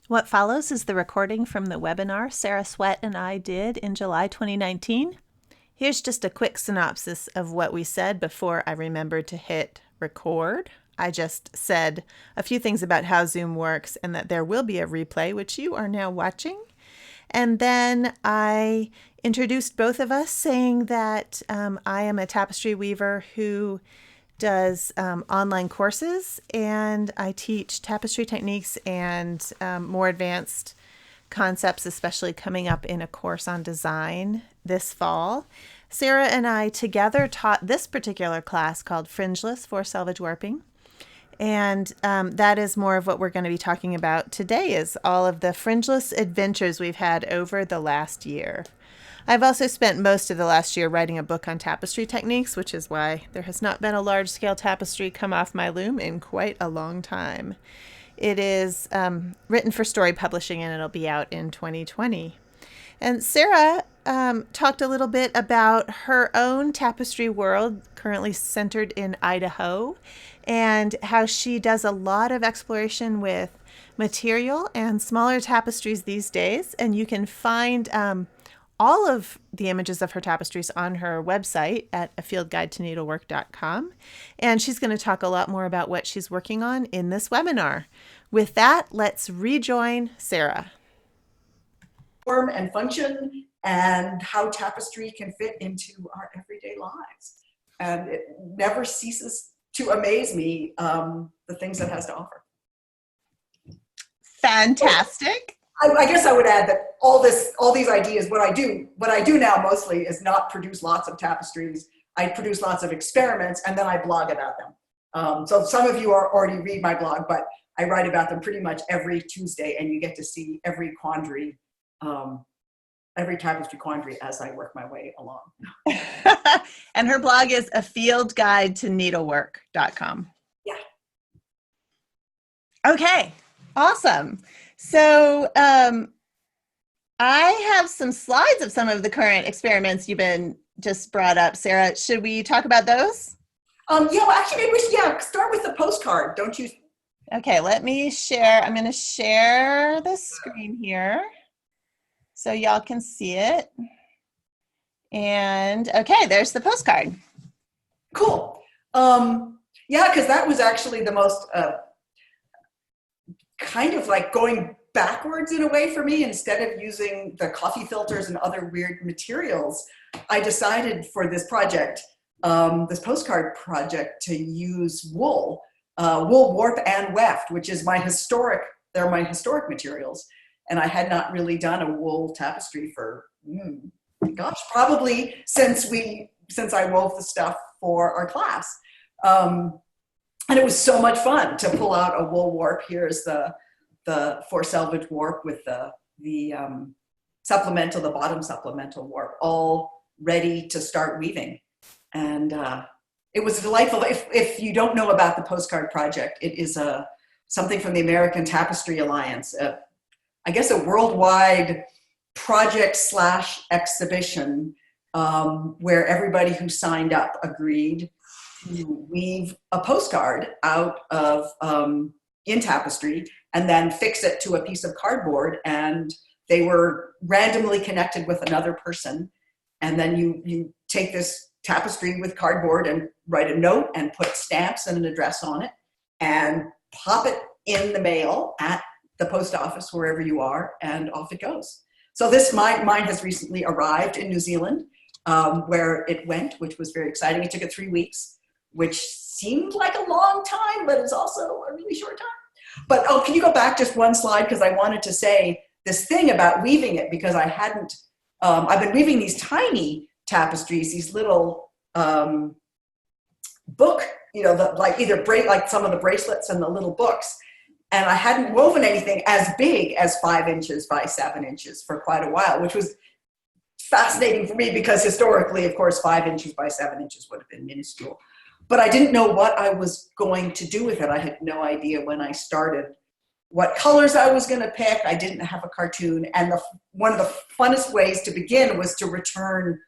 What follows is the recording from the webinar Sarah Sweat and I did in July 2019. Here's just a quick synopsis of what we said before I remembered to hit record. I just said a few things about how Zoom works and that there will be a replay, which you are now watching. And then I introduced both of us, saying that I am a tapestry weaver who does online courses, and I teach tapestry techniques and more advanced concepts, especially coming up in a course on design this fall. Sarah and I together taught this particular class called Fringeless, Four-selvedge warping. And that is more of what we're going to be talking about today, is all of the fringeless adventures we've had over the last year. I've also spent most of the last year writing a book on tapestry techniques, which is why there has not been a large-scale tapestry come off my loom in quite a long time. It is written for story publishing, and it'll be out in 2020. And Sarah talked a little bit about her own tapestry world, currently centered in Idaho, and how she does a lot of exploration with material and smaller tapestries these days. And you can find all of the images of her tapestries on her website at afieldguidetoneedlework.com. And she's going to talk a lot more about what she's working on in this webinar. With that, let's rejoin Sarah. Form and function and how tapestry can fit into our everyday lives. And it never ceases to amaze me, the things it has to offer. Fantastic. I guess I would add that all these ideas, what I do now mostly is not produce lots of tapestries. I produce lots of experiments, and then I blog about them. So some of you already read my blog, but I write about them pretty much every Tuesday, and you get to see every quandary, every tapestry quandary as I work my way along. And her blog is afieldguidetoneedlework.com. Yeah. Okay, awesome. So I have some slides of some of the current experiments you've been just brought up. Sarah, should we talk about those? Yeah, well, actually, maybe we should, start with the postcard, don't you? Okay, let me share. I'm going to share the screen here so y'all can see it. And okay, there's the postcard. Cool. Yeah, because that was actually the most kind of like going backwards in a way for me. Instead of using the coffee filters and other weird materials, I decided for this project, this postcard project, to use wool warp and weft, which is they're my historic materials. And I had not really done a wool tapestry for, gosh, probably since I wove the stuff for our class. And it was so much fun to pull out a wool warp. Here's the Four-selvedge warp with the supplemental, the bottom supplemental warp, all ready to start weaving. And it was delightful. If you don't know about the postcard project, it is something from the American Tapestry Alliance, I guess a worldwide project / exhibition where everybody who signed up agreed to weave a postcard out of in tapestry and then fix it to a piece of cardboard, and they were randomly connected with another person. And then you take this tapestry with cardboard and write a note and put stamps and an address on it and pop it in the mail at the post office wherever you are, and off it goes. So mine has recently arrived in New Zealand, where it went, which was very exciting. It took it 3 weeks, which seemed like a long time, but it's also a really short time. But can you go back just one slide? Because I wanted to say this thing about weaving it, because I hadn't, I've been weaving these tiny tapestries, these little book, like like some of the bracelets and the little books. And I hadn't woven anything as big as 5 inches by 7 inches for quite a while, which was fascinating for me because historically, of course, 5 inches by 7 inches would have been minuscule. But I didn't know what I was going to do with it. I had no idea when I started what colors I was going to pick. I didn't have a cartoon. And one of the funnest ways to begin was to return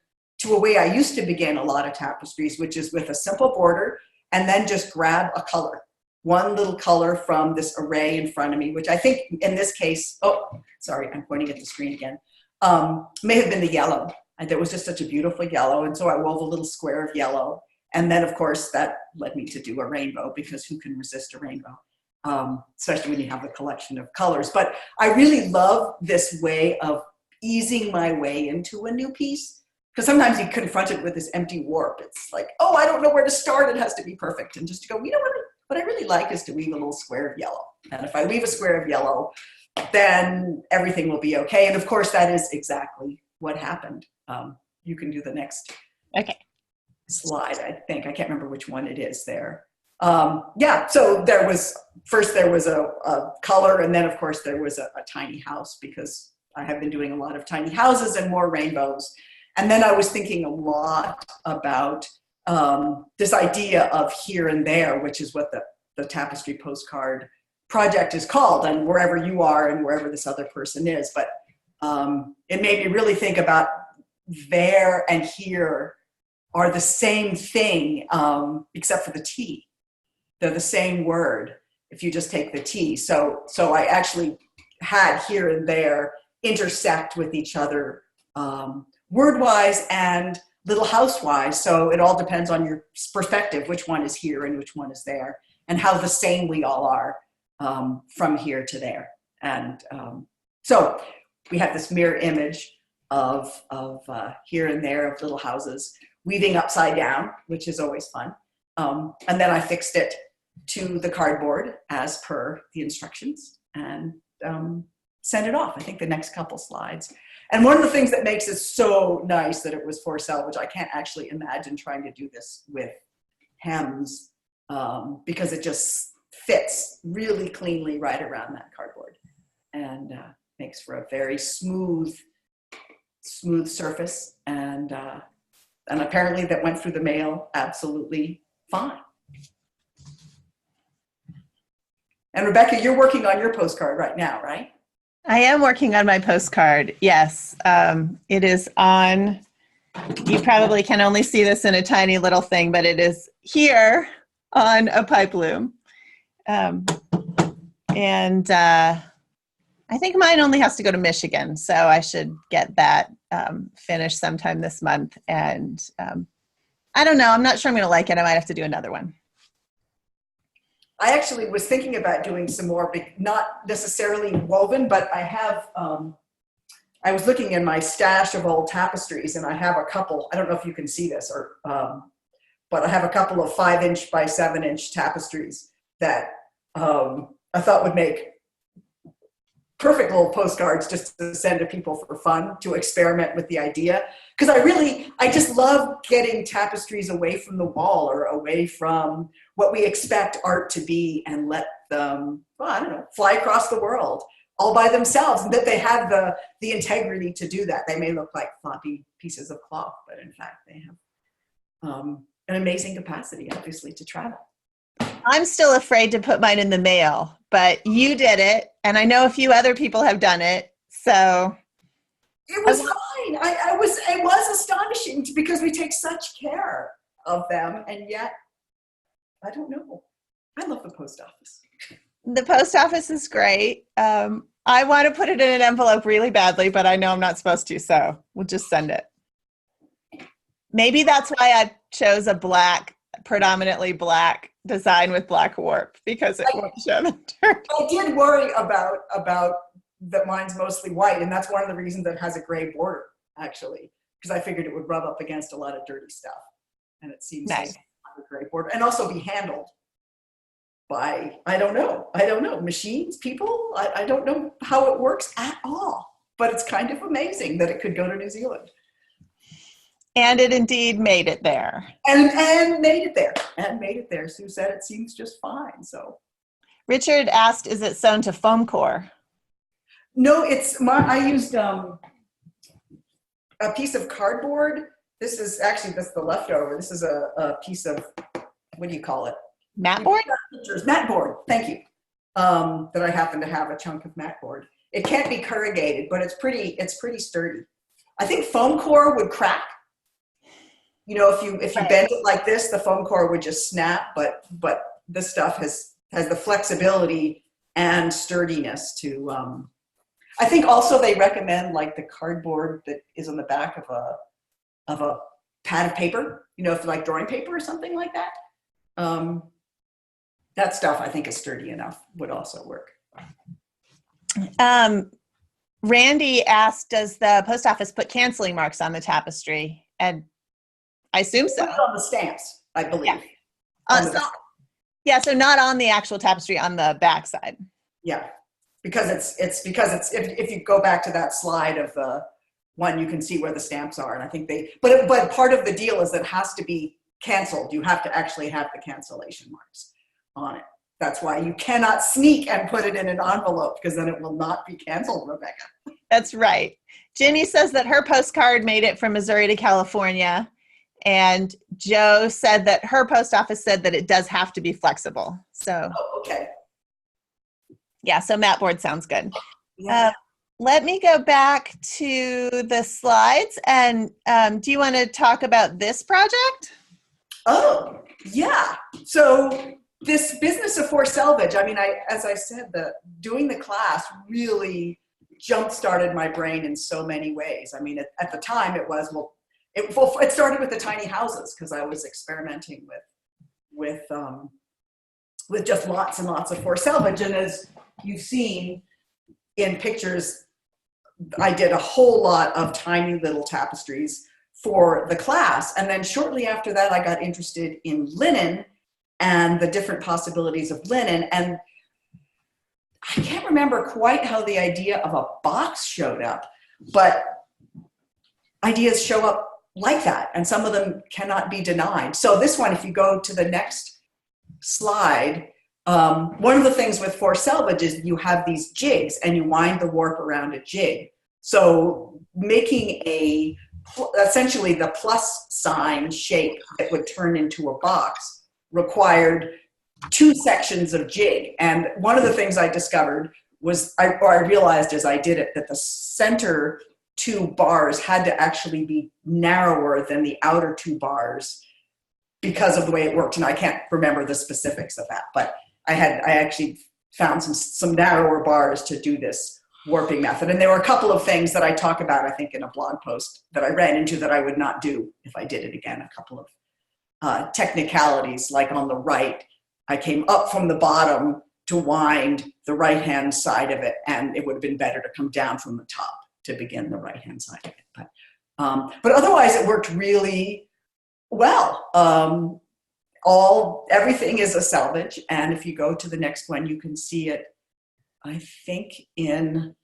to a way I used to begin a lot of tapestries, which is with a simple border and then just grab a color, one little color from this array in front of me, which I think in this case, oh, sorry, I'm pointing at the screen again, may have been the yellow. And there was just such a beautiful yellow. And so I wove a little square of yellow. And then, of course, that led me to do a rainbow, because who can resist a rainbow, especially when you have a collection of colors. But I really love this way of easing my way into a new piece, because sometimes you confront it with this empty warp. It's like, oh, I don't know where to start. It has to be perfect. And just to go, you know what I really like is to weave a little square of yellow. And if I weave a square of yellow, then everything will be okay. And of course, that is exactly what happened. You can do the next slide, I think. I can't remember which one it is there. Yeah, so there was a color, and then of course there was a tiny house, because I have been doing a lot of tiny houses and more rainbows. And then I was thinking a lot about this idea of here and there, which is what the tapestry postcard project is called, and wherever you are and wherever this other person is. But it made me really think about there and here are the same thing, except for the T. They're the same word if you just take the T. So I actually had here and there intersect with each other word-wise and little house-wise. So it all depends on your perspective, which one is here and which one is there, and how the same we all are from here to there. And so we have this mirror image of here and there of little houses weaving upside down, which is always fun. And then I fixed it to the cardboard as per the instructions, and sent it off. I think the next couple slides. And one of the things that makes it so nice that it was Four-selvedge, I can't actually imagine trying to do this with hems, because it just fits really cleanly right around that cardboard, and makes for a very smooth surface. And apparently that went through the mail absolutely fine. And Rebecca, you're working on your postcard right now, right? I am working on my postcard. Yes. It is on, you probably can only see this in a tiny little thing, but it is here on a pipe loom. And I think mine only has to go to Michigan, so I should get that finished sometime this month. And I don't know, I'm not sure I'm going to like it. I might have to do another one. I actually was thinking about doing some more, but not necessarily woven, but I have, I was looking in my stash of old tapestries, and I have a couple, I don't know if you can see this, or, but I have a couple of 5-inch by 7-inch tapestries that I thought would make perfect little postcards just to send to people for fun, to experiment with the idea. Because I just love getting tapestries away from the wall, or away from what we expect art to be, and let them, well, I don't know, fly across the world all by themselves, and that they have the integrity to do that. They may look like floppy pieces of cloth, but in fact they have an amazing capacity, obviously, to travel. I'm still afraid to put mine in the mail, but you did it, and I know a few other people have done it, so. It was fine. It was astonishing, because we take such care of them, and yet, I don't know. I love the post office. The post office is great. I want to put it in an envelope really badly, but I know I'm not supposed to, so we'll just send it. Maybe that's why I chose a predominantly black design with black warp, because it won't show the dirt. I did worry about that mine's mostly white, and that's one of the reasons that it has a gray border, actually, because I figured it would rub up against a lot of dirty stuff, and it seems nice to have a gray border, and also be handled by, I don't know, machines, people. I don't know how it works at all, but it's kind of amazing that it could go to New Zealand. And it indeed made it there. And made it there. Sue said it seems just fine. So Richard asked, is it sewn to foam core? No, I used a piece of cardboard. This is the leftover. This is a piece of, what do you call it? Mat board? Mat board, thank you. That I happen to have a chunk of mat board. It can't be corrugated, but it's pretty sturdy. I think foam core would crack. You know, if you bend it like this, the foam core would just snap, but this stuff has has the flexibility and sturdiness to, I think also they recommend like the cardboard that is on the back of a pad of paper, you know, if like drawing paper or something like that. That stuff I think is sturdy enough, would also work. Randy asked, does the post office put canceling marks on the tapestry? And I assume so. On the stamps, I believe. Yeah. So not on the actual tapestry, on the back side. Yeah, because it's if you go back to that slide of the one, you can see where the stamps are, and I think but part of the deal is that it has to be canceled. You have to actually have the cancellation marks on it. That's why you cannot sneak and put it in an envelope, because then it will not be canceled, Rebecca. That's right. Ginny says that her postcard made it from Missouri to California. And Joe said that her post office said that it does have to be flexible. So, okay. Yeah, so mat board sounds good. Yeah. Let me go back to the slides. And do you want to talk about this project? Oh, yeah. So this business of Four-selvedge, I mean, as I said, doing the class really jump-started my brain in so many ways. I mean, at the time it was, it started with the tiny houses, because I was experimenting with just lots and lots of Four-selvedge. And as you've seen in pictures, I did a whole lot of tiny little tapestries for the class. And then shortly after that, I got interested in linen and the different possibilities of linen. And I can't remember quite how the idea of a box showed up, but ideas show up like that, and some of them cannot be denied. So this one, if you go to the next slide, one of the things with Four-selvedge is you have these jigs and you wind the warp around a jig. So making essentially the plus sign shape that would turn into a box required 2 sections of jig. And one of the things I discovered was, I realized as I did it, that the center 2 bars had to actually be narrower than the outer 2 bars because of the way it worked. And I can't remember the specifics of that, but I actually found some narrower bars to do this warping method. And there were a couple of things that I talk about, I think, in a blog post that I ran into that I would not do if I did it again. A couple of technicalities, like on the right, I came up from the bottom to wind the right-hand side of it, and it would have been better to come down from the top to begin the right-hand side of it. But otherwise, it worked really well. Everything is a selvage, and if you go to the next one, you can see it, I think, in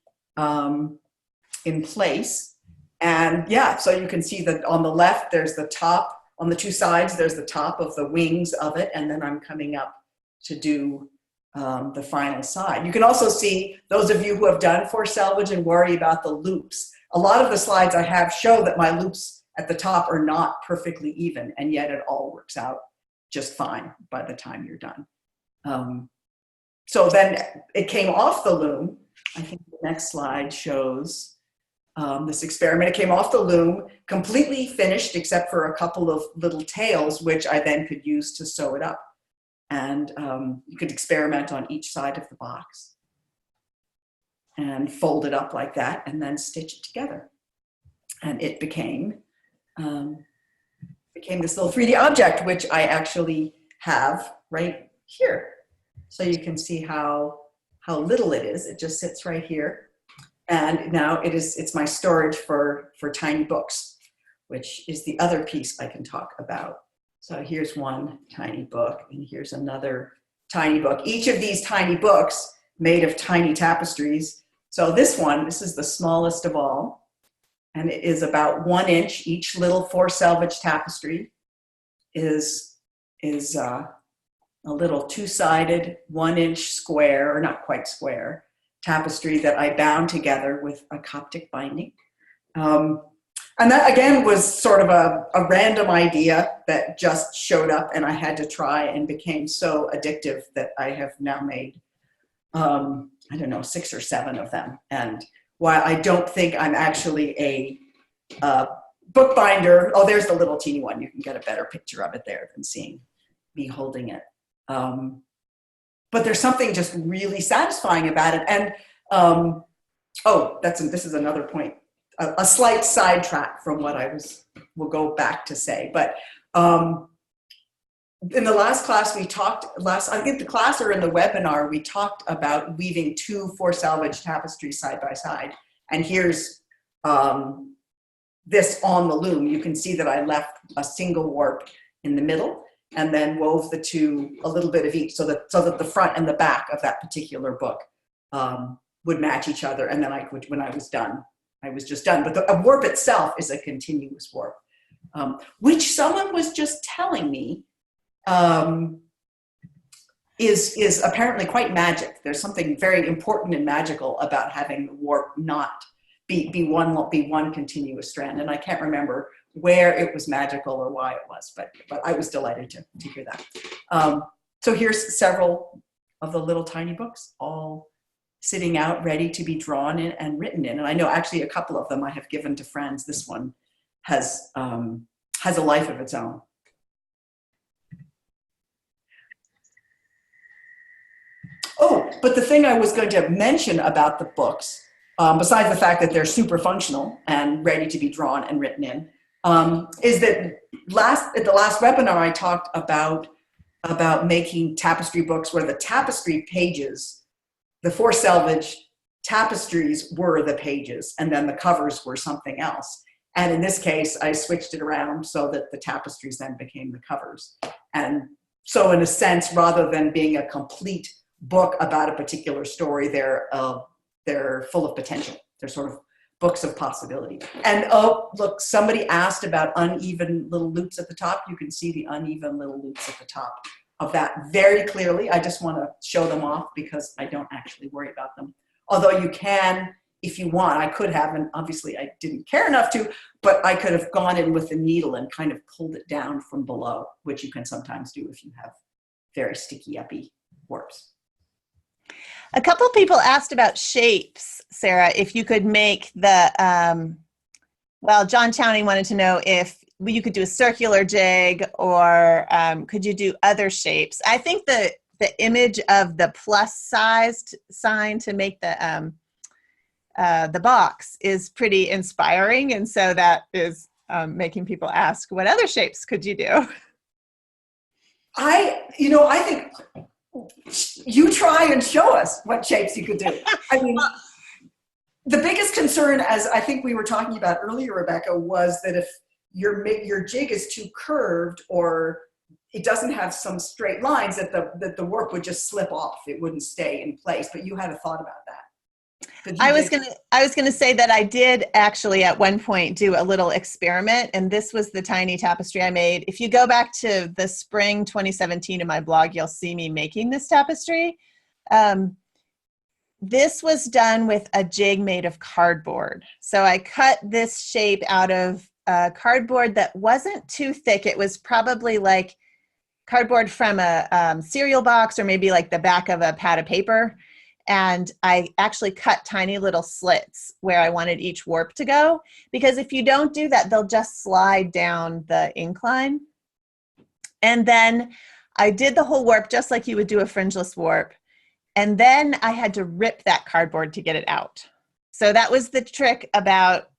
place. And yeah, so you can see that on the left, there's the top. On the 2 sides, there's the top of the wings of it, and then I'm coming up to do the final side. You can also see, those of you who have done Four-selvedge and worry about the loops, a lot of the slides I have show that my loops at the top are not perfectly even, and yet it all works out just fine by the time you're done. So then it came off the loom. I think the next slide shows this experiment. It came off the loom, completely finished except for a couple of little tails, which I then could use to sew it up. And you could experiment on each side of the box and fold it up like that and then stitch it together. And it became this little 3D object, which I actually have right here. So you can see how little it is. It just sits right here. And now it's my storage for tiny books, which is the other piece I can talk about. So here's one tiny book, and here's another tiny book. Each of these tiny books made of tiny tapestries. So this is the smallest of all, and it is about 1 inch. Each little Four-selvedge tapestry is a little 2-sided 1 inch square, or not quite square, tapestry that I bound together with a Coptic binding. And that, again, was sort of a random idea that just showed up and I had to try, and became so addictive that I have now made, I don't know, 6 or 7 of them. And while I don't think I'm actually a bookbinder, oh, there's the little teeny one. You can get a better picture of it there than seeing me holding it. but there's something just really satisfying about it. And this is another point, a slight sidetrack from what we'll go back to say. But in the last class I think the class or in the webinar, we talked about weaving 2 Four-selvedge tapestries side by side. And here's this on the loom. You can see that I left a single warp in the middle and then wove the 2, a little bit of each, so that the front and the back of that particular book would match each other. And then when I was done, I was just done. But a warp itself is a continuous warp, which someone was just telling me is apparently quite magic. There's something very important and magical about having the warp not be one continuous strand. And I can't remember where it was magical or why it was, but I was delighted to hear that. So here's several of the little tiny books, all sitting out ready to be drawn in and written in. And I know actually a couple of them I have given to friends. This one has a life of its own. Oh, but the thing I was going to mention about the books, besides the fact that they're super functional and ready to be drawn and written in, is that at the last webinar I talked about making tapestry books where the tapestry pages, the Four-selvedge tapestries were the pages, and then the covers were something else. And in this case, I switched it around so that the tapestries then became the covers. And so in a sense, rather than being a complete book about a particular story, they're full of potential. They're sort of books of possibility. And oh, look, somebody asked about uneven little loops at the top. You can see the uneven little loops at the top of that very clearly. I just want to show them off because I don't actually worry about them. Although you can, if you want, I could have, and obviously I didn't care enough to, but I could have gone in with a needle and kind of pulled it down from below, which you can sometimes do if you have very sticky, uppy warps. A couple people asked about shapes, Sarah, if you could make the, John Chowney wanted to know if you could do a circular jig or could you do other shapes? I think the image of the plus-sized sign to make the box is pretty inspiring. And so that is making people ask, what other shapes could you do? I think you try and show us what shapes you could do. I mean, the biggest concern, as I think we were talking about earlier, Rebecca, was that if your jig is too curved or it doesn't have some straight lines, that the warp would just slip off. It wouldn't stay in place. But you had a thought about that. I was gonna say that I did actually at one point do a little experiment, and this was the tiny tapestry I made. If you go back to the spring 2017 in my blog, you'll see me making this tapestry. This was done with a jig made of cardboard. So I cut this shape out of cardboard that wasn't too thick. It was probably like cardboard from a cereal box or maybe like the back of a pad of paper. And I actually cut tiny little slits where I wanted each warp to go, because if you don't do that, they'll just slide down the incline. And then I did the whole warp just like you would do a fringeless warp. And then I had to rip that cardboard to get it out. So that was the trick about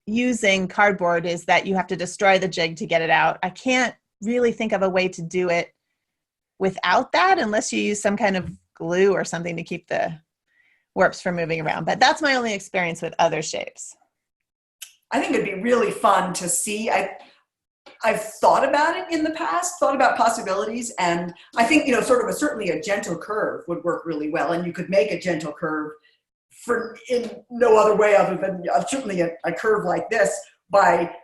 using cardboard, is that you have to destroy the jig to get it out. I can't really think of a way to do it without that, unless you use some kind of glue or something to keep the warps from moving around. But that's my only experience with other shapes. I think it'd be really fun to see. I've thought about it in the past, thought about possibilities, and I think, certainly a gentle curve would work really well, and you could make a gentle curve in no other way other than certainly a curve like this, by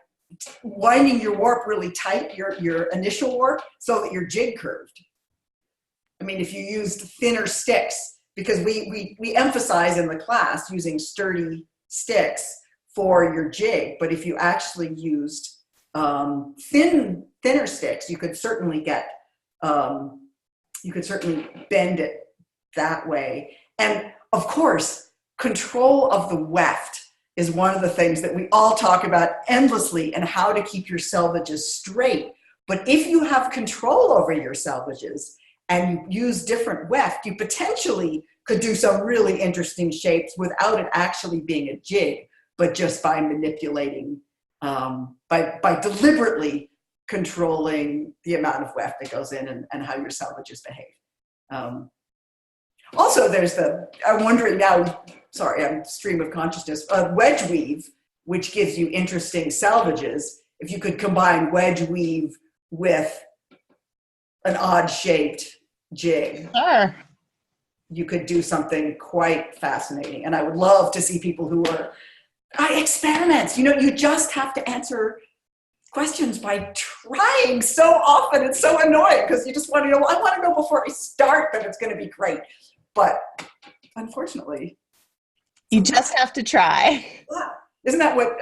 winding your warp really tight, your initial warp, so that your jig curved. I mean, if you used thinner sticks, because we emphasize in the class using sturdy sticks for your jig, but if you actually used thinner sticks, you could certainly bend it that way. And of course, control of the weft is one of the things that we all talk about endlessly, and how to keep your selvages straight. But if you have control over your selvages and you use different weft, you potentially could do some really interesting shapes without it actually being a jig, but just by manipulating, by deliberately controlling the amount of weft that goes in and how your selvages behave. Also, there's I'm wondering now, sorry, I'm stream of consciousness, wedge weave, which gives you interesting selvages. If you could combine wedge weave with an odd shaped jig, Sure. you could do something quite fascinating. And I would love to see people who are experiments. You just have to answer questions by trying so often. It's so annoying because you just want to know, I want to know before I start that it's going to be great. But unfortunately, You just have to try. Isn't that what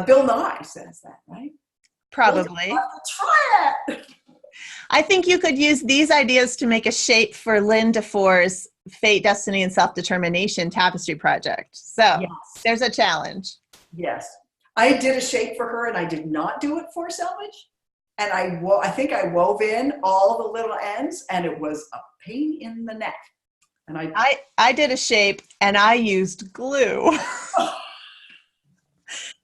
Bill Nye says that, right? Probably. You have to try it. I think you could use these ideas to make a shape for Lynn DeFore's Fate, Destiny, and Self-Determination tapestry project. So Yes. There's a challenge. Yes. I did a shape for her and I did not do it for selvage. And I think I wove in all the little ends and it was a pain in the neck. And I did a shape and I used glue.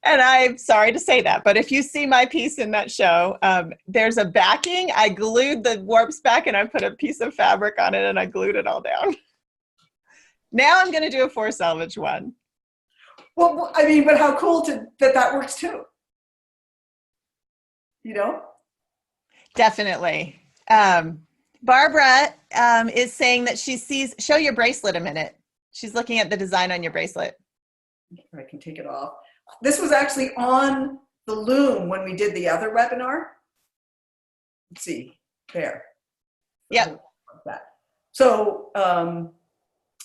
And I'm sorry to say that, but if you see my piece in that show, there's a backing. I glued the warps back and I put a piece of fabric on it and I glued it all down. Now I'm going to do a Four-selvedge one. Well, I mean, but how cool that works too. Definitely. Barbara is saying that she sees, show your bracelet a minute. She's looking at the design on your bracelet. I can take it off. This was actually on the loom when we did the other webinar. Let's see, there. Yep. So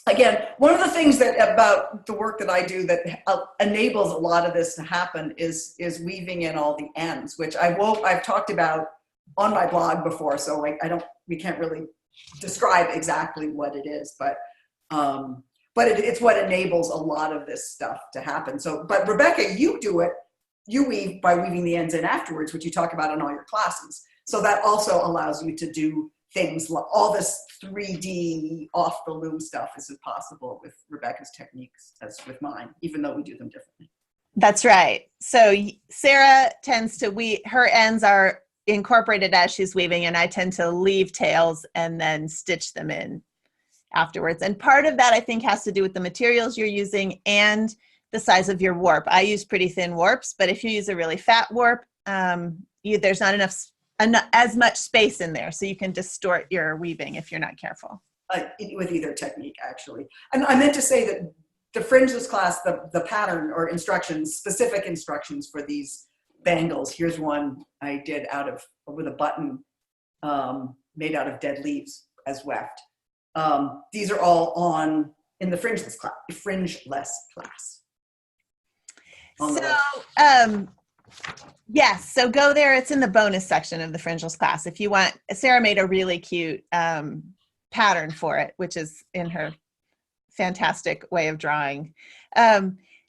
again, one of the things about the work that I do that enables a lot of this to happen is weaving in all the ends, which I've talked about on my blog before. So we can't really describe exactly what it is, but it's what enables a lot of this stuff to happen. So, but Rebecca, you weave by weaving the ends in afterwards, which you talk about in all your classes. So that also allows you to do things, all this 3D off the loom stuff isn't possible with Rebecca's techniques as with mine, even though we do them differently. That's right. So Sarah tends to her ends are incorporated as she's weaving, and I tend to leave tails and then stitch them in afterwards. And part of that, I think, has to do with the materials you're using and the size of your warp. I use pretty thin warps, but if you use a really fat warp, there's not as much space in there, so you can distort your weaving if you're not careful. With either technique, actually. And I meant to say that the Fringeless class, the pattern or instructions, specific instructions for these bangles. Here's one I did with a button made out of dead leaves as weft. These are all in the Fringeless class. Yes, so go there. It's in the bonus section of the Fringeless class. If you want, Sarah made a really cute pattern for it, which is in her fantastic way of drawing.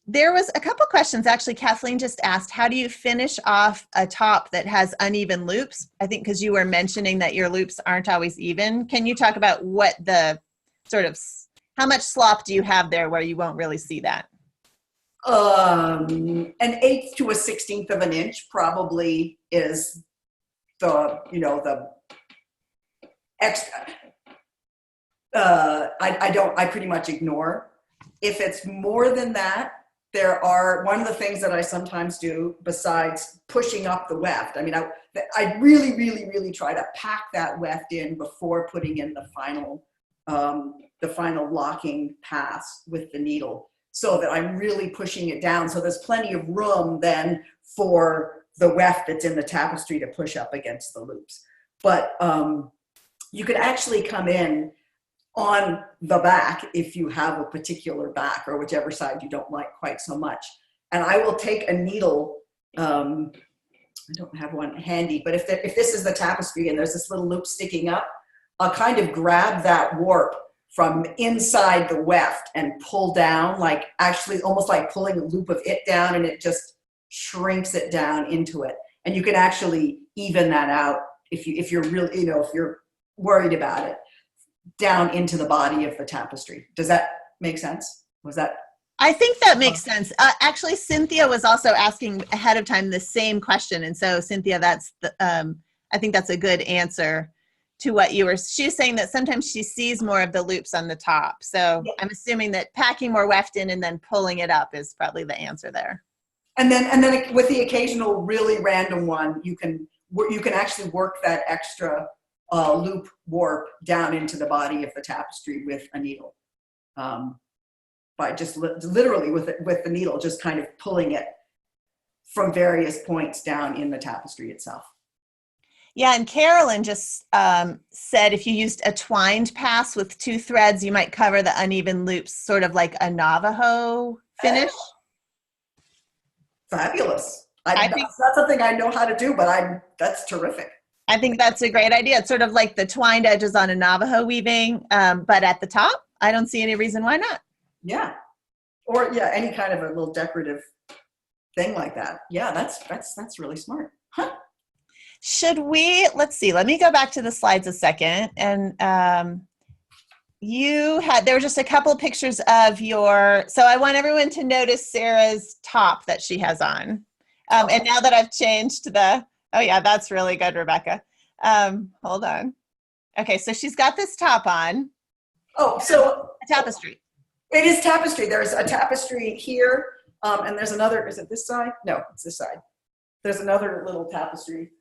There was a couple questions. Actually, Kathleen just asked, how do you finish off a top that has uneven loops? I think because you were mentioning that your loops aren't always even. Can you talk about what how much slop do you have there where you won't really see that? An 1/8 to a 1/16 of an inch probably is the extra. I pretty much ignore. If it's more than that, one of the things that I sometimes do besides pushing up the weft, I really, really, really try to pack that weft in before putting in the final locking pass with the needle, so that I'm really pushing it down. So there's plenty of room then for the weft that's in the tapestry to push up against the loops. But you could actually come in on the back if you have a particular back or whichever side you don't like quite so much. And I will take a needle, I don't have one handy, but if this is the tapestry and there's this little loop sticking up, I'll kind of grab that warp from inside the weft and pull down, like actually almost like pulling a loop of it down, and it just shrinks it down into it. And you can actually even that out if you're really, if you're worried about it, down into the body of the tapestry. Does that make sense? Was that? I think that makes sense. Actually, Cynthia was also asking ahead of time the same question. And so Cynthia, I think that's a good answer to what she was saying, that sometimes she sees more of the loops on the top. So Yeah. I'm assuming that packing more weft in and then pulling it up is probably the answer there. And then with the occasional really random one, you can actually work that extra loop warp down into the body of the tapestry with a needle, by just literally with the needle, just kind of pulling it from various points down in the tapestry itself. Yeah, and Carolyn just said if you used a twined pass with 2 threads, you might cover the uneven loops, sort of like a Navajo finish. Fabulous. That's not something I know how to do, but that's terrific. I think that's a great idea. It's sort of like the twined edges on a Navajo weaving, but at the top, I don't see any reason why not. Yeah. Or any kind of a little decorative thing like that. Yeah, that's really smart. Huh? Let's see, let me go back to the slides a second. And there were just a couple of pictures of so I want everyone to notice Sarah's top that she has on. And now that I've changed oh yeah, that's really good, Rebecca. Hold on. Okay, so she's got this top on. Oh, so a tapestry. It is tapestry. There's a tapestry here, and there's another. Is it this side? No, it's this side. There's another little tapestry.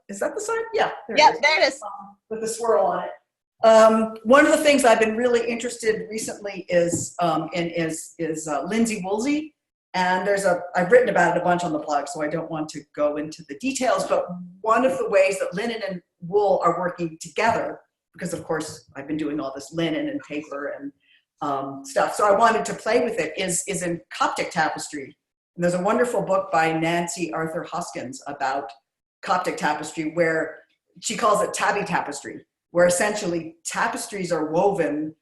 Is that the side? Yeah. There it is. With the swirl on it. One of the things I've been really interested recently is Lindsay Woolsey, and I've written about it a bunch on the blog, so I don't want to go into the details. But one of the ways that linen and wool are working together, because of course I've been doing all this linen and paper and stuff, so I wanted to play with it. Is in Coptic tapestry, and there's a wonderful book by Nancy Arthur Hoskins about Coptic tapestry, where she calls it tabby tapestry, where essentially tapestries are woven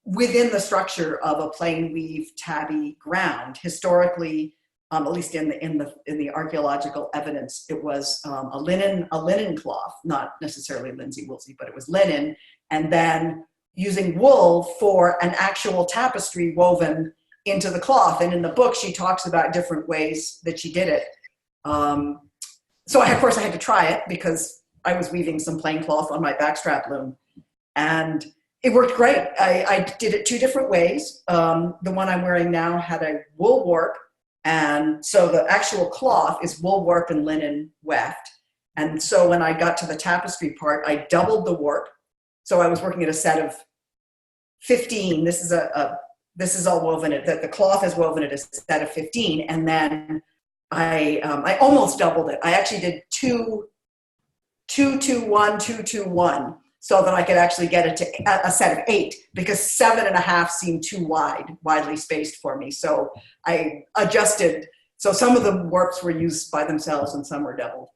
within the structure of a plain weave tabby ground. Historically, at least in the archaeological evidence, it was a linen cloth, not necessarily Lindsay Woolsey, but it was linen, and then using wool for an actual tapestry woven into the cloth. And in the book, she talks about different ways that she did it. So of course I had to try it because I was weaving some plain cloth on my backstrap loom, and it worked great. I did it 2 different ways. The one I'm wearing now had a wool warp, and so the actual cloth is wool warp and linen weft. And so when I got to the tapestry part, I doubled the warp. So I was working at a set of 15. This is all woven. The cloth is woven at a set of 15, and then I almost doubled it. I actually did 2, 2, 2, 1, 2, 2, 1, so that I could actually get it to a set of 8, because 7.5 seemed too widely spaced for me. So I adjusted. So some of the warps were used by themselves and some were doubled.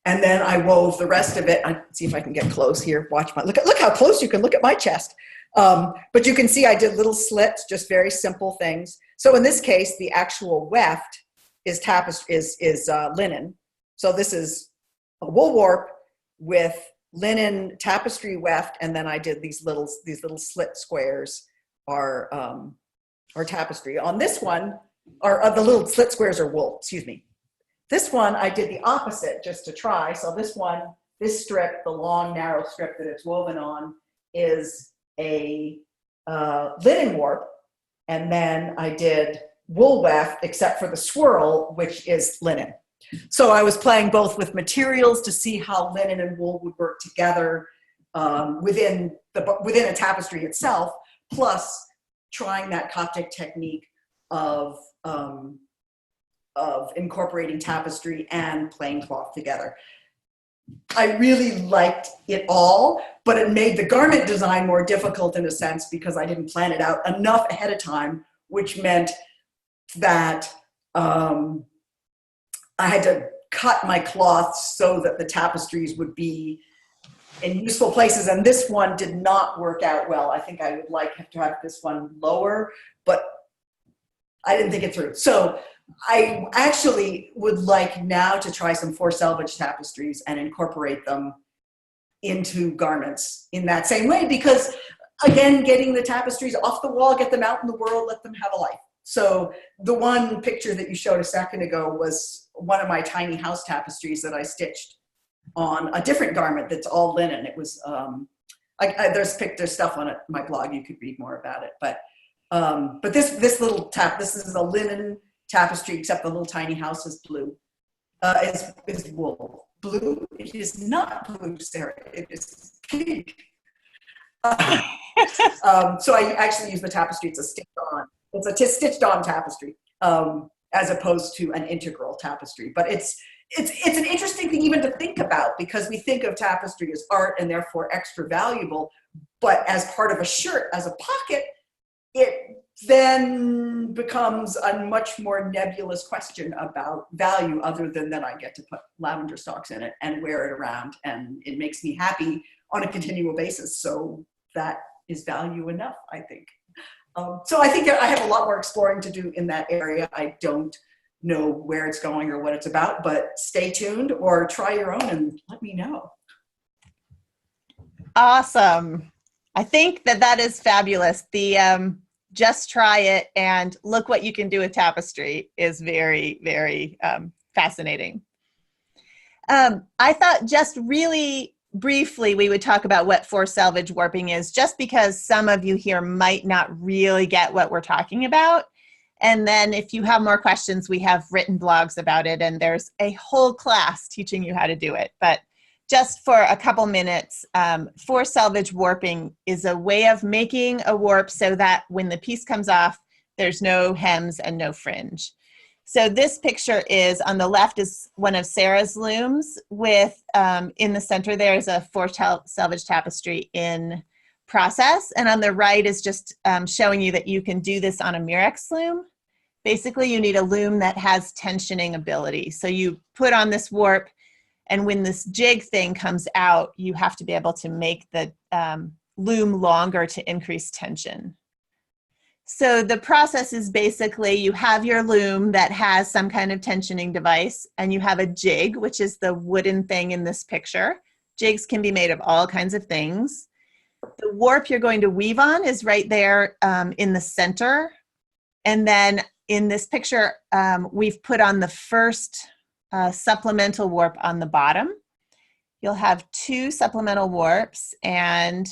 And then I wove the rest of it. See if I can get close here. Look how close you can look at my chest. But you can see I did little slits, just very simple things. So in this case, the actual weft is linen. So this is a wool warp with linen tapestry weft, and then I did these little slit squares are tapestry. On this one, the little slit squares are wool. Excuse me. This one I did the opposite just to try. So this strip, the long narrow strip that it's woven on, is a linen warp, and then I did wool weft except for the swirl, which is linen. So I was playing both with materials to see how linen and wool would work together within a tapestry itself, plus trying that Coptic technique of incorporating tapestry and plain cloth together. I really liked it all, but it made the garment design more difficult in a sense because I didn't plan it out enough ahead of time, which meant that I had to cut my cloth so that the tapestries would be in useful places. And this one did not work out well. I think I would have to have this one lower, but I didn't think it through. So I actually would like now to try some Four-selvedge tapestries and incorporate them into garments in that same way, because again, getting the tapestries off the wall, get them out in the world, let them have a life. So the one picture that you showed a second ago was one of my tiny house tapestries that I stitched on a different garment that's all linen. It was, there's stuff on it, my blog, you could read more about it. But this little this is a linen tapestry, except the little tiny house is blue, is wool. Blue? It is not blue, Sarah. It is pink. So I actually use the tapestry. It's a stitched on. It's a stitched on tapestry, as opposed to an integral tapestry. But it's an interesting thing even to think about, because we think of tapestry as art and therefore extra valuable. But as part of a shirt, as a pocket, it then becomes a much more nebulous question about value, other than that I get to put lavender stalks in it and wear it around, and it makes me happy on a continual basis. So that is value enough, I think. So I think I have a lot more exploring to do in that area. I don't know where it's going or what it's about, but stay tuned or try your own and let me know. Awesome. I think that is fabulous. The just try it and look what you can do with tapestry is very, very fascinating. I thought just really briefly we would talk about what four-selvage warping is, just because some of you here might not really get what we're talking about. And then if you have more questions, we have written blogs about it, and there's a whole class teaching you how to do it. But just for a couple minutes, four-selvage warping is a way of making a warp so that when the piece comes off, there's no hems and no fringe. So this picture is, on the left is one of Sarah's looms with, in the center there is a four-selvage tapestry in process. And on the right is just showing you that you can do this on a Murex loom. Basically, you need a loom that has tensioning ability. So you put on this warp, and when this jig thing comes out, you have to be able to make the loom longer to increase tension. So the process is basically you have your loom that has some kind of tensioning device, and you have a jig, which is the wooden thing in this picture. Jigs can be made of all kinds of things. The warp you're going to weave on is right there in the center. And then in this picture, we've put on the first supplemental warp on the bottom. You'll have two supplemental warps, and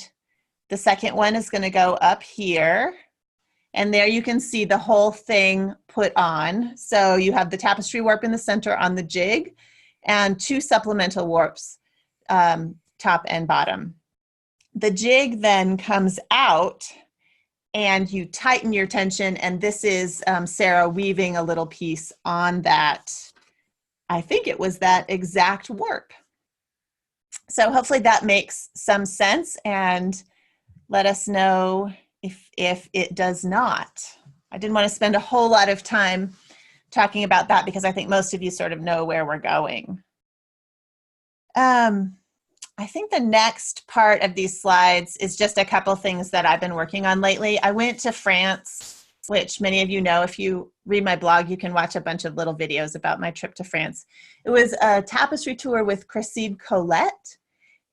the second one is going to go up here. And there you can see the whole thing put on. So you have the tapestry warp in the center on the jig, and two supplemental warps, top and bottom. The jig then comes out, and you tighten your tension, and this is Sarah weaving a little piece on that. I think it was that exact warp. So hopefully that makes some sense, and let us know if it does not. I didn't want to spend a whole lot of time talking about that because I think most of you sort of know where we're going. I think the next part of these slides is just a couple things that I've been working on lately. I went to France, which many of you know. If you read my blog, you can watch a bunch of little videos about my trip to France. It was a tapestry tour with Cresside Colette,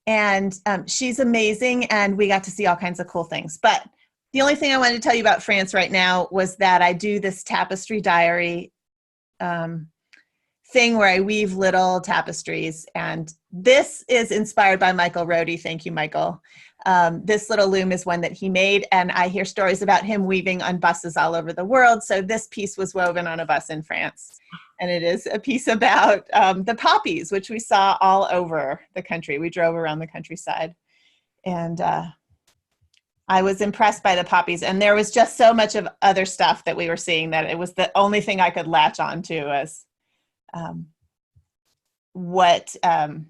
and she's amazing, and we got to see all kinds of cool things. But the only thing I wanted to tell you about France right now was that I do this tapestry diary thing where I weave little tapestries, and this is inspired by Michael Rohde. Thank you, Michael. This little loom is one that he made, and I hear stories about him weaving on buses all over the world. So this piece was woven on a bus in France, and it is a piece about the poppies, which we saw all over the country. We drove around the countryside, and I was impressed by the poppies, and there was just so much of other stuff that we were seeing that it was the only thing I could latch on to as what I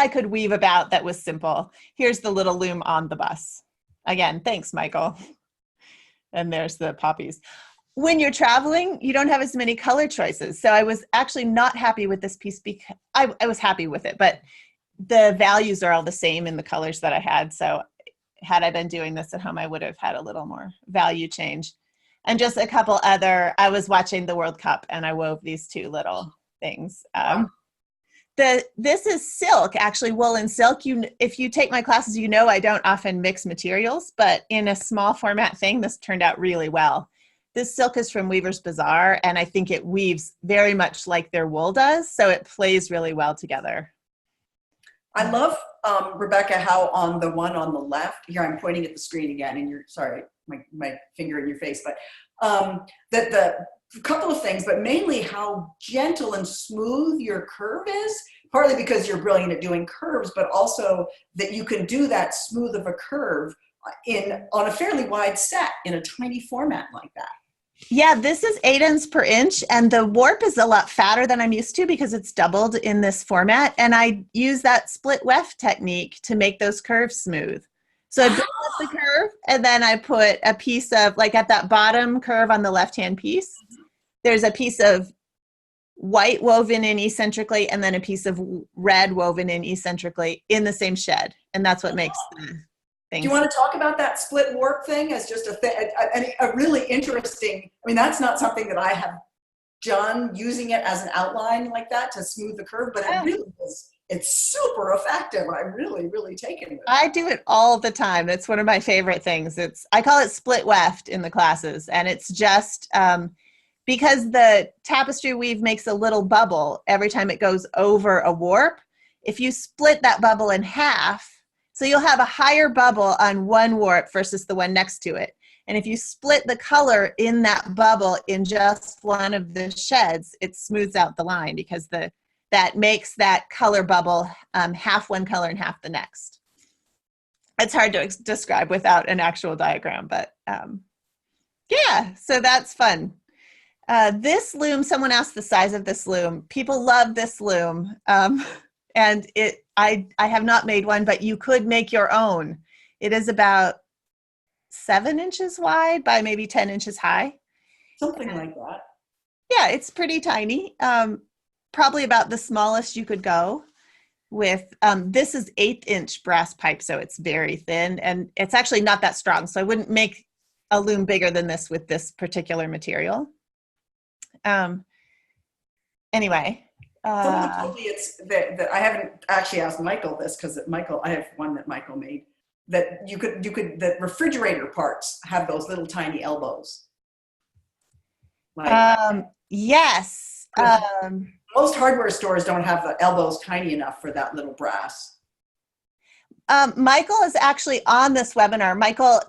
could weave about that was simple. Here's the little loom on the bus. Again, thanks, Michael. And there's the poppies. When you're traveling, you don't have as many color choices. So I was actually not happy with this piece because I was happy with it, but the values are all the same in the colors that I had. So had I been doing this at home, I would have had a little more value change. And just a couple other, I was watching the World Cup and I wove these two little things. This is silk, actually, woolen silk. If you take my classes, you know I don't often mix materials, but in a small format thing, this turned out really well. This silk is from Weaver's Bazaar, and I think it weaves very much like their wool does, so it plays really well together. I love, Rebecca, how on the one on the left, here I'm pointing at the screen again, and you're, sorry, my finger in your face, but that the couple of things, but mainly how gentle and smooth your curve is, partly because you're brilliant at doing curves, but also that you can do that smooth of a curve on a fairly wide set in a tiny format like that. Yeah, this is 8 ends per inch, and the warp is a lot fatter than I'm used to because it's doubled in this format, and I use that split weft technique to make those curves smooth. So I build up the curve, and then I put a piece of, like at that bottom curve on the left-hand piece, there's a piece of white woven in eccentrically, and then a piece of red woven in eccentrically in the same shed, and that's what makes the thing. Do you want to talk about that split warp thing as just a really interesting, I mean, that's not something that I have done, using it as an outline like that to smooth the curve, but it really is, it's super effective. I'm really, really taken it. I do it all the time. It's one of my favorite things. I call it split weft in the classes, and it's just because the tapestry weave makes a little bubble every time it goes over a warp. If you split that bubble in half, so you'll have a higher bubble on one warp versus the one next to it. And if you split the color in that bubble in just one of the sheds, it smooths out the line because that makes that color bubble half one color and half the next. It's hard to describe without an actual diagram, but yeah, so that's fun. This loom, someone asked the size of this loom. People love this loom. And I have not made one, but you could make your own. It is about 7 inches wide by maybe 10 inches high. Something like that. Yeah, it's pretty tiny. Probably about the smallest you could go with. This is 1/8 inch brass pipe, so it's very thin, and it's actually not that strong. So I wouldn't make a loom bigger than this with this particular material. Anyway. Someone told me it's that I haven't actually asked Michael this, because I have one that Michael made, that you could the refrigerator parts have those little tiny elbows. Like, yes. Most hardware stores don't have the elbows tiny enough for that little brass. Michael is actually on this webinar. Michael,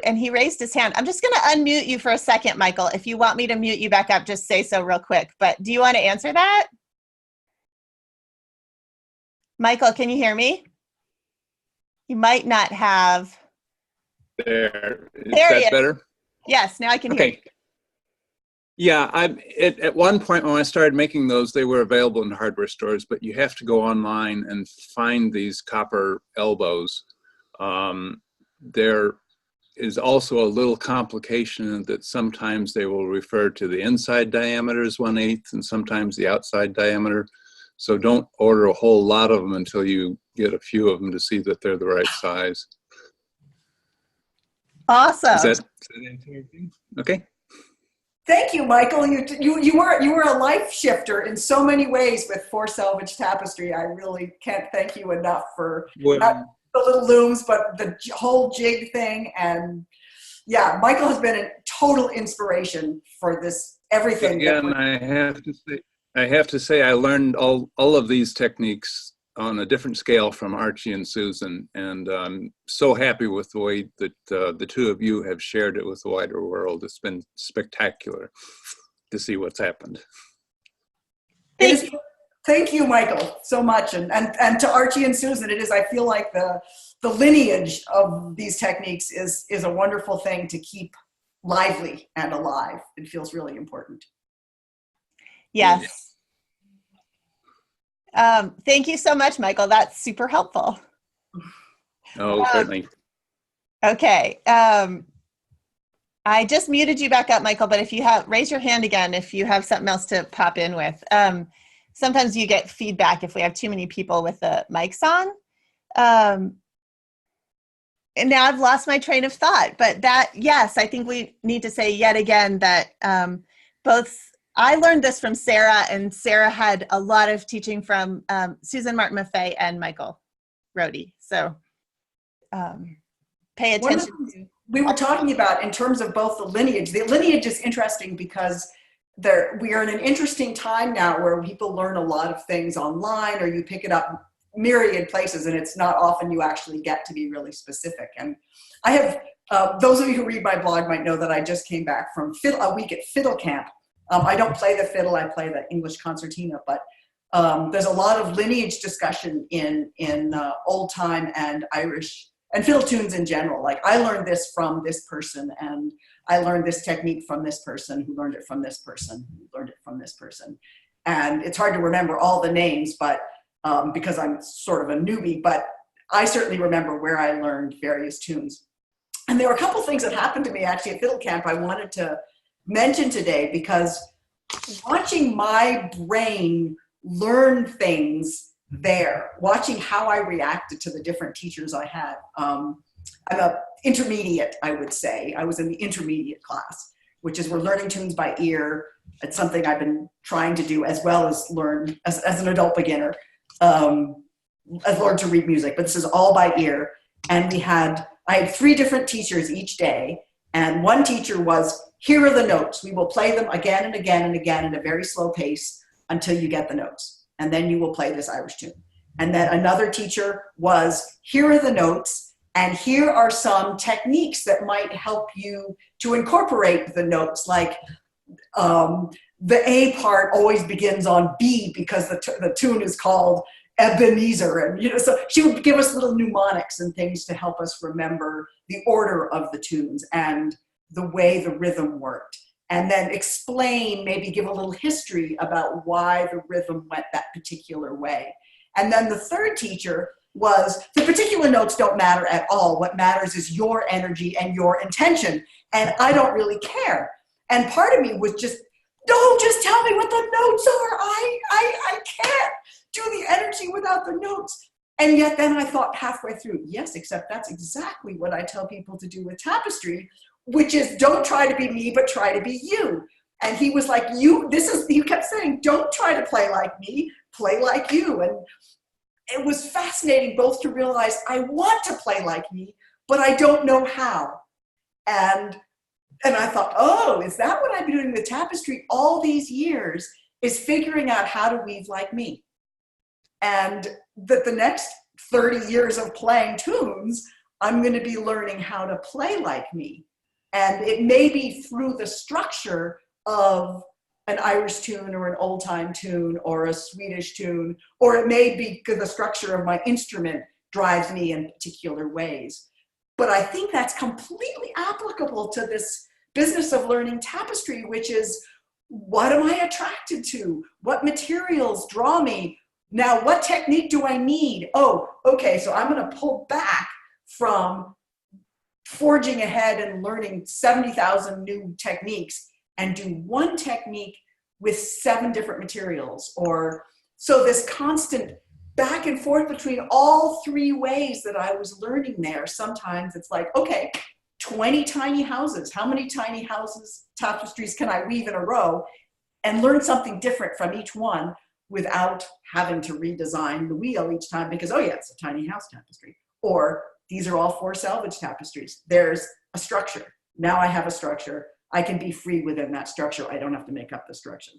and he raised his hand. I'm just going to unmute you for a second, Michael. If you want me to mute you back up, just say so real quick. But do you want to answer that? Michael, can you hear me? You might not have. There. Is that better? Yes, now I can hear you. Yeah, at one point when I started making those, they were available in hardware stores, but you have to go online and find these copper elbows. There is also a little complication that sometimes they will refer to the inside diameter as 1/8 and sometimes the outside diameter. So don't order a whole lot of them until you get a few of them to see that they're the right size. Awesome. Does that answer everything? Okay. Thank you, Michael. You were a life shifter in so many ways with Four-selvedge tapestry. I really can't thank you enough for not the little looms, but the whole jig thing. And yeah, Michael has been a total inspiration for this everything. Again, I have to say I learned all of these techniques on a different scale from Archie and Susan, and I'm so happy with the way that the two of you have shared it with the wider world. It's been spectacular to see what's happened. Thank you, Michael, so much, and to Archie and Susan. It is, I feel like the lineage of these techniques is a wonderful thing to keep lively and alive. It feels really important. Yes. Thank you so much, Michael. That's super helpful. Oh, certainly. Okay. I just muted you back up, Michael, but if you raise your hand again if you have something else to pop in with. Sometimes you get feedback if we have too many people with the mics on. And now I've lost my train of thought, but yes, I think we need to say yet again that both I learned this from Sarah, and Sarah had a lot of teaching from Susan Martin Maffei and Michael Rohde. So pay One of attention the things to. we were talking about in terms of both the lineage is interesting because we are in an interesting time now where people learn a lot of things online, or you pick it up myriad places, and it's not often you actually get to be really specific. And I have, those of you who read my blog might know that I just came back from a week at fiddle camp. I don't play the fiddle, I play the English concertina, but there's a lot of lineage discussion in old time and Irish and fiddle tunes in general. Like, I learned this from this person, and I learned this technique from this person who learned it from this person who learned it from this person. And it's hard to remember all the names, but because I'm sort of a newbie, but I certainly remember where I learned various tunes. And there were a couple things that happened to me actually at fiddle camp I wanted to mention today, because watching my brain learn things there, watching how I reacted to the different teachers I had. I'm a intermediate, I would say. I was in the intermediate class, which is we're learning tunes by ear. It's something I've been trying to do as well as learn as an adult beginner. I've learned to read music, but this is all by ear. And I had 3 different teachers each day. And one teacher was, here are the notes. We will play them again and again and again at a very slow pace until you get the notes. And then you will play this Irish tune. And then another teacher was, here are the notes, and here are some techniques that might help you to incorporate the notes. Like the A part always begins on B because the tune is called Ebenezer. And, so she would give us little mnemonics and things to help us remember the order of the tunes and the way the rhythm worked. And then explain, maybe give a little history about why the rhythm went that particular way. And then the third teacher was, the particular notes don't matter at all. What matters is your energy and your intention. And I don't really care. And part of me was just, don't just tell me what the notes are. I can't do the energy without the notes. And yet then I thought halfway through, yes, except that's exactly what I tell people to do with tapestry, which is don't try to be me, but try to be you. And he was like, you kept saying, don't try to play like me, play like you. And it was fascinating both to realize I want to play like me, but I don't know how. And I thought, oh, is that what I've been doing with tapestry all these years, is figuring out how to weave like me. And that the next 30 years of playing tunes, I'm going to be learning how to play like me. And it may be through the structure of an Irish tune or an old time tune or a Swedish tune, or it may be because the structure of my instrument drives me in particular ways. But I think that's completely applicable to this business of learning tapestry, which is, what am I attracted to? What materials draw me? Now, what technique do I need? Oh, okay, so I'm going to pull back from forging ahead and learning 70,000 new techniques and do one technique with 7 different materials. Or so this constant back and forth between all 3 ways that I was learning there. Sometimes it's like, okay, 20 tiny houses. How many tiny houses, tapestries can I weave in a row, and learn something different from each one without having to redesign the wheel each time because, oh yeah, it's a tiny house tapestry. Or these are all four-selvage tapestries. There's a structure. Now I have a structure. I can be free within that structure. I don't have to make up the structure.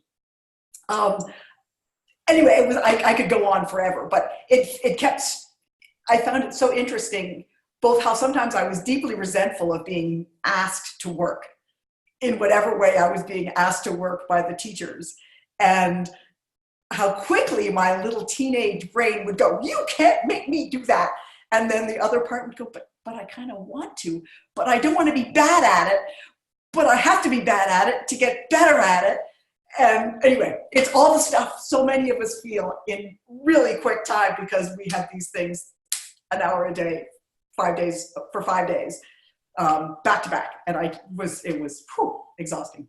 Anyway, I could go on forever, but I found it so interesting, both how sometimes I was deeply resentful of being asked to work in whatever way I was being asked to work by the teachers, and how quickly my little teenage brain would go, you can't make me do that. And then the other part would go, but I kind of want to, but I don't want to be bad at it, but I have to be bad at it to get better at it. And anyway, it's all the stuff so many of us feel in really quick time because we have these things an hour a day, 5 days, for 5 days, back to back. And it was exhausting.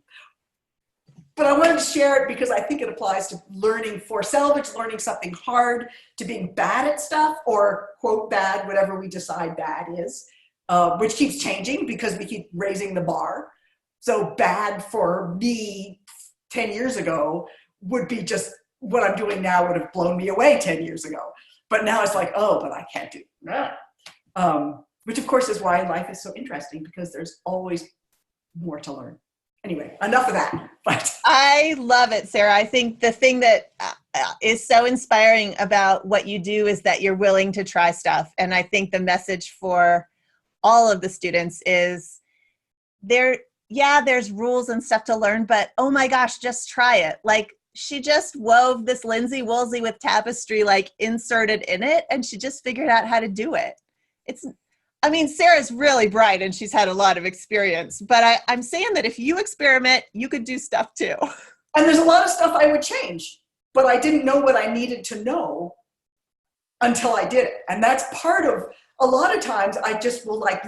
But I wanted to share it because I think it applies to learning four-selvage, learning something hard, to being bad at stuff, or quote bad, whatever we decide bad is, which keeps changing because we keep raising the bar. So bad for me 10 years ago would be just what I'm doing now would have blown me away 10 years ago. But now it's like, oh, but I can't do that. Which of course is why life is so interesting, because there's always more to learn. Anyway, enough of that. But I love it, Sarah. I think the thing that is so inspiring about what you do is that you're willing to try stuff. And I think the message for all of the students is there's rules and stuff to learn, but oh my gosh, just try it. Like, she just wove this linsey woolsey with tapestry, like inserted in it, and she just figured out how to do it. Sarah's really bright and she's had a lot of experience, but I'm saying that if you experiment, you could do stuff too. And there's a lot of stuff I would change, but I didn't know what I needed to know until I did it. And that's part of, a lot of times I just will like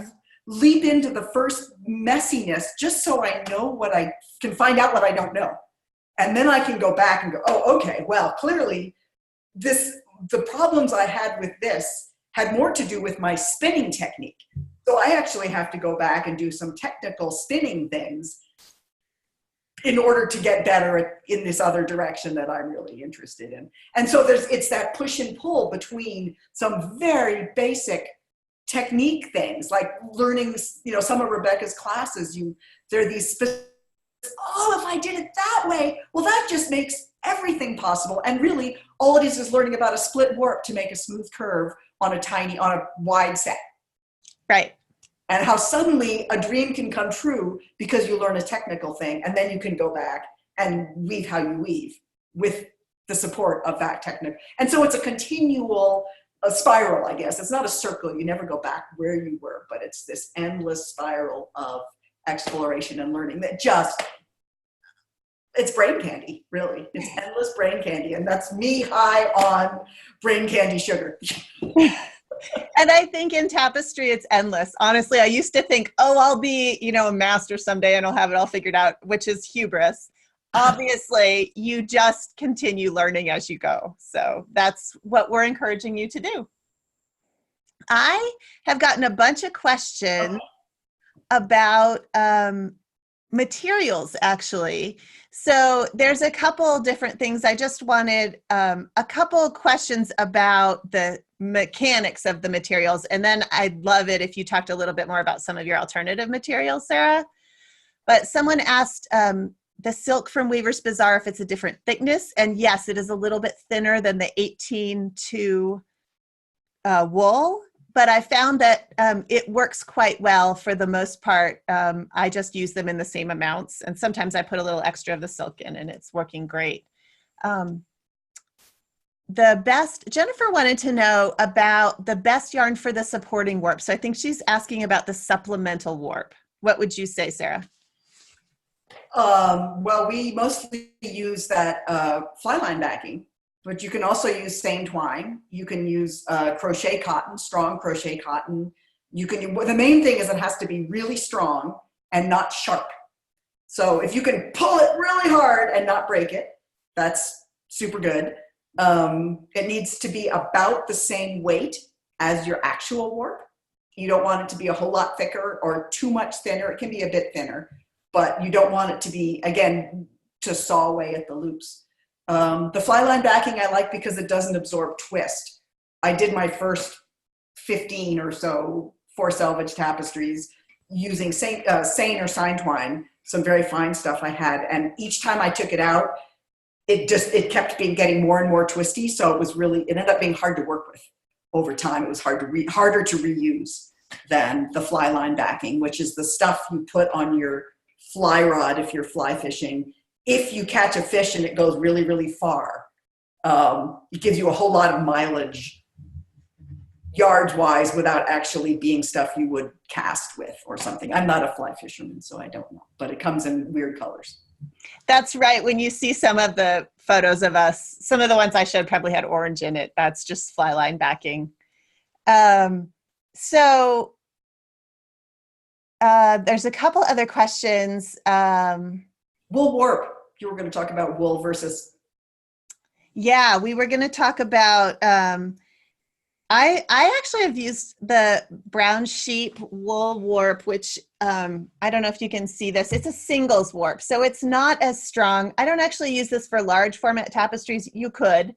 leap into the first messiness just so I know what I can find out what I don't know. And then I can go back and go, oh, okay, well, clearly the problems I had with this had more to do with my spinning technique. So I actually have to go back and do some technical spinning things in order to get better in this other direction that I'm really interested in. And so it's that push and pull between some very basic technique things, like learning, some of Rebecca's classes, there are these if I did it that way, well, that just makes everything possible. And really, all it is learning about a split warp to make a smooth curve on a wide set. Right. And how suddenly a dream can come true because you learn a technical thing, and then you can go back and weave how you weave with the support of that technique. And so it's a continual spiral, I guess. It's not a circle. You never go back where you were, but it's this endless spiral of exploration and learning that it's brain candy, really. It's endless brain candy. And that's me high on brain candy sugar. And I think in tapestry, it's endless. Honestly, I used to think, I'll be, a master someday and I'll have it all figured out, which is hubris. Obviously, you just continue learning as you go. So that's what we're encouraging you to do. I have gotten a bunch of questions about materials, actually. So there's a couple different things. I just wanted a couple questions about the mechanics of the materials. And then I'd love it if you talked a little bit more about some of your alternative materials, Sarah. But someone asked the silk from Weaver's Bazaar, if it's a different thickness. And yes, it is a little bit thinner than the 18-2 wool. But I found that it works quite well for the most part. I just use them in the same amounts. And sometimes I put a little extra of the silk in and it's working great. Jennifer wanted to know about the best yarn for the supporting warp. So I think she's asking about the supplemental warp. What would you say, Sarah? Well, we mostly use that fly line backing. But you can also use seine twine. You can use crochet cotton, strong crochet cotton. The main thing is it has to be really strong and not sharp. So if you can pull it really hard and not break it, that's super good. It needs to be about the same weight as your actual warp. You don't want it to be a whole lot thicker or too much thinner. It can be a bit thinner, but you don't want it to be, again, to saw away at the loops. The fly line backing I like because it doesn't absorb twist. I did my first 15 or so Four-selvedge tapestries using seine or seine twine, some very fine stuff I had. And each time I took it out, it kept getting more and more twisty. So it ended up being hard to work with over time. It was harder to reuse than the fly line backing, which is the stuff you put on your fly rod if you're fly fishing. If you catch a fish and it goes really, really far, it gives you a whole lot of mileage yards-wise without actually being stuff you would cast with or something. I'm not a fly fisherman, so I don't know, but it comes in weird colors. That's right. When you see some of the photos of us, some of the ones I showed probably had orange in it. That's just fly line backing. So there's a couple other questions. Wool warp. You were going to talk about wool versus. Yeah, we were going to talk about, I actually have used the brown sheep wool warp, which I don't know if you can see this. It's a singles warp, so it's not as strong. I don't actually use this for large format tapestries. You could.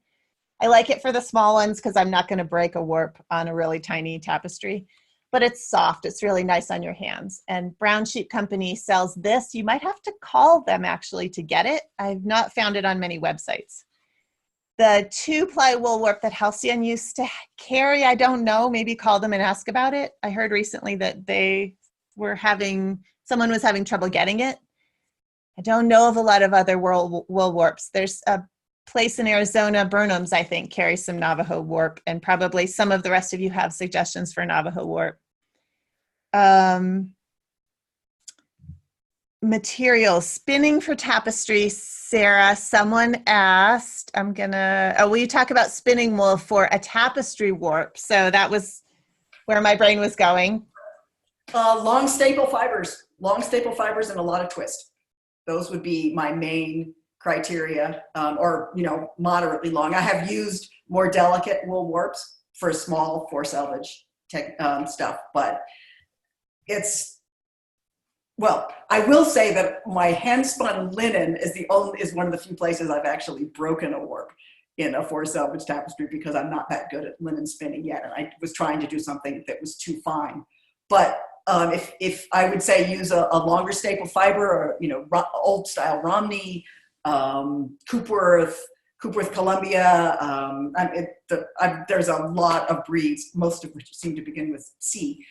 I like it for the small ones because I'm not going to break a warp on a really tiny tapestry. But it's soft. It's really nice on your hands. And Brown Sheep Company sells this. You might have to call them actually to get it. I've not found it on many websites. The 2-ply wool warp that Halcyon used to carry, I don't know, maybe call them and ask about it. I heard recently that someone was having trouble getting it. I don't know of a lot of other wool warps. There's a place in Arizona, Burnham's, I think, carries some Navajo warp, and probably some of the rest of you have suggestions for Navajo warp. Materials, spinning for tapestry. Sarah, someone asked, will you talk about spinning wool for a tapestry warp? So that was where my brain was going. Long staple fibers and a lot of twist. Those would be my main criteria, or, moderately long. I have used more delicate wool warps for small Four-selvedge stuff, but I will say that my hand-spun linen is one of the few places I've actually broken a warp in a Four-selvedge tapestry, because I'm not that good at linen spinning yet, and I was trying to do something that was too fine. But if I would say use a longer staple fiber, or old style Romney, Coopworth, Columbia. There's a lot of breeds, most of which seem to begin with C.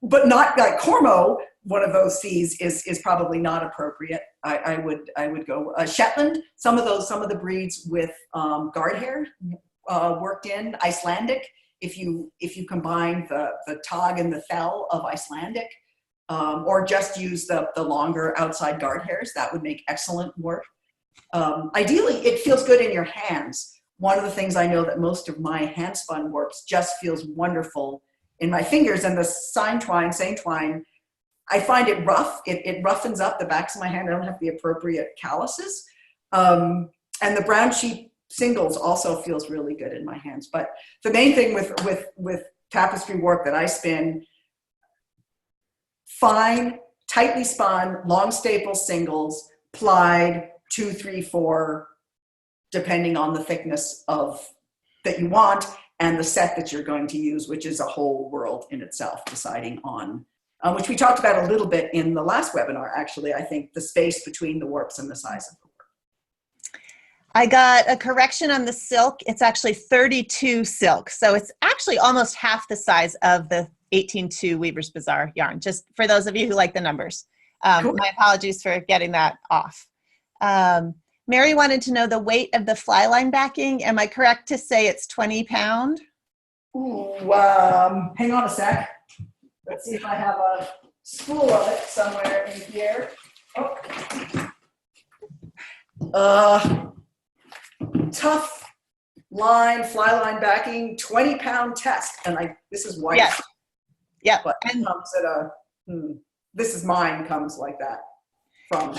But not like Cormo. One of those C's is probably not appropriate. I would go Shetland. Some of the breeds with guard hair worked in Icelandic. If you combine the tog and the thel of Icelandic, or just use the longer outside guard hairs, that would make excellent warp. Ideally, it feels good in your hands. One of the things I know that most of my hand spun warps just feels wonderful in my fingers, and the seine twine, I find it rough. It roughens up the backs of my hand. I don't have the appropriate calluses. And the brown sheep singles also feels really good in my hands. But the main thing with tapestry warp that I spin, fine, tightly spun, long staple singles, plied, 2, 3, 4, depending on the thickness that you want, and the set that you're going to use, which is a whole world in itself, deciding on, which we talked about a little bit in the last webinar, actually. I think the space between the warps and the size of the warp. I got a correction on the silk. It's actually 32 silk. So it's actually almost half the size of the 18.2 Weaver's Bazaar yarn, just for those of you who like the numbers. Cool. My apologies for getting that off. Mary wanted to know the weight of the fly line backing. Am I correct to say it's 20 pound? Ooh, hang on a sec. Let's see if I have a spool of it somewhere in here. Oh. Tough line, fly line backing, 20 pound test. And this is white. Yes. Yeah. But it comes at this is mine, comes like that from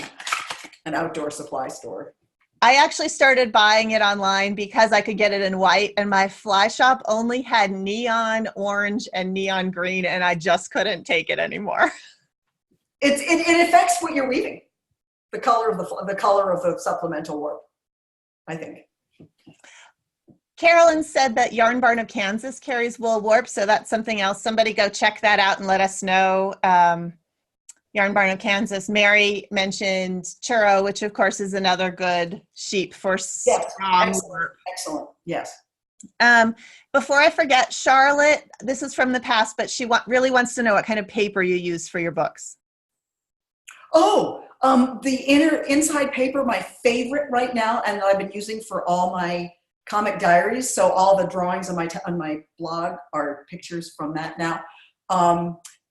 an outdoor supply store. I actually started buying it online because I could get it in white, and my fly shop only had neon orange and neon green, and I just couldn't take it anymore. It affects what you're weaving, the color of the supplemental warp, I think. Carolyn said that Yarn Barn of Kansas carries wool warp, so that's something else. Somebody go check that out and let us know. Yarn Barn of Kansas. Mary mentioned Churro, which of course is another good sheep for strong warp. Excellent. Yes. Before I forget, Charlotte, this is from the past, but she really wants to know what kind of paper you use for your books. Oh, the inside paper, my favorite right now, and I've been using for all my comic diaries. So all the drawings on my blog are pictures from that now.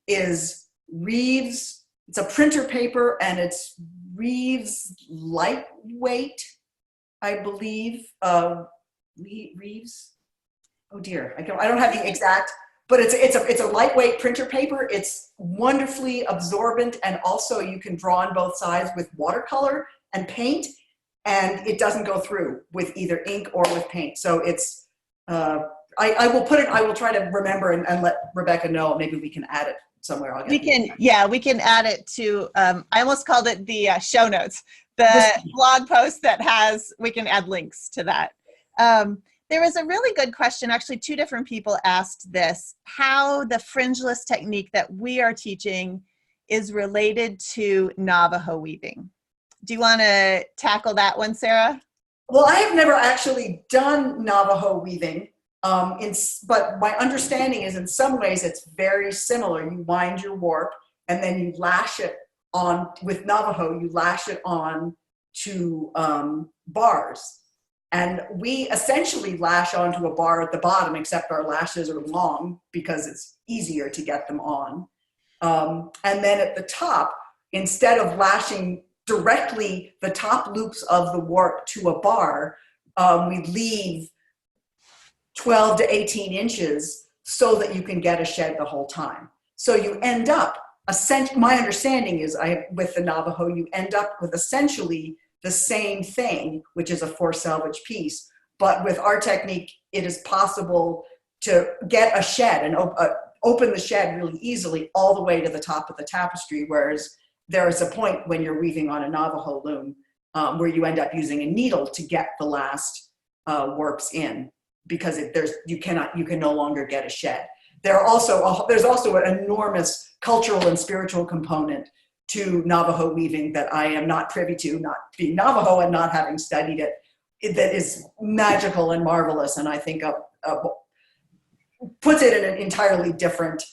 Is Reeves. It's a printer paper, and it's Reeves lightweight, I believe. Reeves. Oh dear, I don't have the exact, but it's a lightweight printer paper. It's wonderfully absorbent, and also you can draw on both sides with watercolor and paint, and it doesn't go through with either ink or with paint. So it's I will put it, I will try to remember and let Rebecca know. Maybe we can add it somewhere. We can add it to, I almost called it the show notes, the blog post that has, we can add links to that. There was a really good question, actually 2 different people asked this, how the fringeless technique that we are teaching is related to Navajo weaving. Do you want to tackle that one, Sarah? Well, I have never actually done Navajo weaving, but my understanding is in some ways it's very similar. You wind your warp and then you lash it on, with Navajo, you lash it on to bars. And we essentially lash onto a bar at the bottom, except our lashes are long because it's easier to get them on. And then at the top, instead of lashing directly the top loops of the warp to a bar, we leave 12 to 18 inches so that you can get a shed the whole time. So you end up, my understanding is with the Navajo, you end up with essentially the same thing, which is a four-selvage piece. But with our technique, it is possible to get a shed and open the shed really easily all the way to the top of the tapestry, whereas there is a point when you're weaving on a Navajo loom where you end up using a needle to get the last warps in, because you can no longer get a shed. There's also an enormous cultural and spiritual component to Navajo weaving that I am not privy to, not being Navajo and not having studied it, that is magical and marvelous, and I think puts it in an entirely different